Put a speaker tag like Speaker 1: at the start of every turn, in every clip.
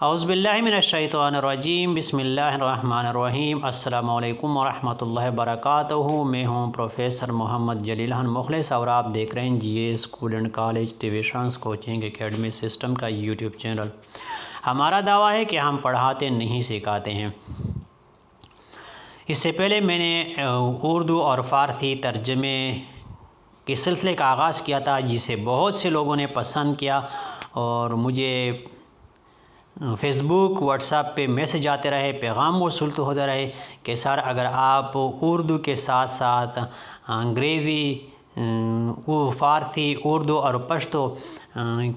Speaker 1: اعوذ باللہ من الشیطان الرجیم، بسم اللہ الرحمن الرحیم۔ السلام علیکم ورحمۃ اللہ وبرکاتہ۔ میں ہوں پروفیسر محمد جلیل مخلص اور آپ دیکھ رہے ہیں G A school and college tuitions coaching academy system کا یوٹیوب چینل۔ ہمارا دعویٰ ہے کہ ہم پڑھاتے نہیں سکھاتے ہیں۔ اس سے پہلے میں نے اردو اور فارسی ترجمے کے سلسلے کا آغاز کیا تھا، جسے بہت سے لوگوں نے پسند کیا اور مجھے فیس بک واٹس ایپ پہ میسج آتے رہے، پیغام موصول ہوتے رہے کہ سر اگر آپ اردو کے ساتھ ساتھ انگریزی، فارسی، اردو اور پشتو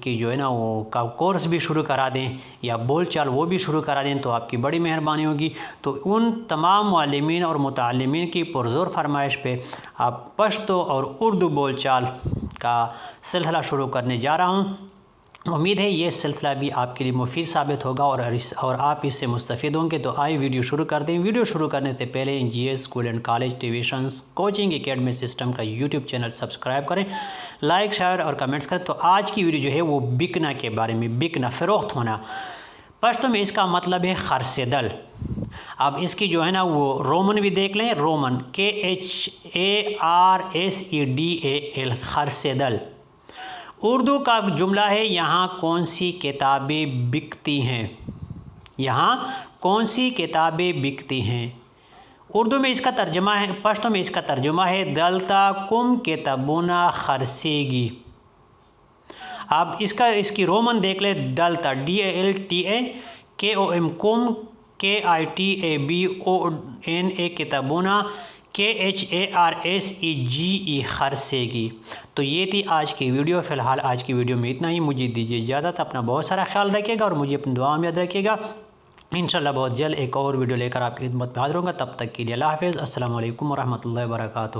Speaker 1: کی جو ہے نا وہ کا کورس بھی شروع کرا دیں یا بول چال وہ بھی شروع کرا دیں تو آپ کی بڑی مہربانی ہوگی۔ تو ان تمام معلمین اور متعلمین کی پرزور فرمائش پہ آپ پشتو اور اردو بول چال کا سلسلہ شروع کرنے جا رہا ہوں۔ امید ہے یہ سلسلہ بھی آپ کے لیے مفید ثابت ہوگا اور آپ اس سے مستفید ہوں گے۔ تو آئے ویڈیو شروع کر دیں۔ ویڈیو شروع کرنے سے پہلے G A school and college tuitions coaching academy system کا یوٹیوب چینل سبسکرائب کریں، لائک شیئر اور کمنٹس کریں۔ تو آج کی ویڈیو جو ہے وہ بکنا کے بارے میں، بکنا فروخت ہونا، پشتو میں اس کا مطلب ہے خرسیدل۔ اب اس کی جو ہے نا وہ رومن بھی دیکھ لیں، رومن KHARSEDAL، خرسیدل۔ اردو کا جملہ ہے یہاں کون سی کتابیں بکتی ہیں، یہاں کون سی کتابیں بکتی ہیں۔ اردو میں اس کا ترجمہ ہے، پشتو میں اس کا ترجمہ ہے دلتا کم کتابونا خرسیگی۔ اب اس کی رومن دیکھ لیں، دلتا DALTA KOM کم KITABONA کتابونا KHARSEGE خرسیگی۔ تو یہ تھی آج کی ویڈیو۔ فی الحال آج کی ویڈیو میں اتنا ہی، مجھے دیجیے اجازت۔ اپنا بہت سارا خیال رکھیے گا اور مجھے اپنی دعا میں یاد رکھیے گا۔ انشاءاللہ بہت جلد ایک اور ویڈیو لے کر آپ کی خدمت میں حاضر ہوں گا۔ تب تک کے لیے اللہ حافظ۔ السلام علیکم ورحمۃ اللہ وبرکاتہ۔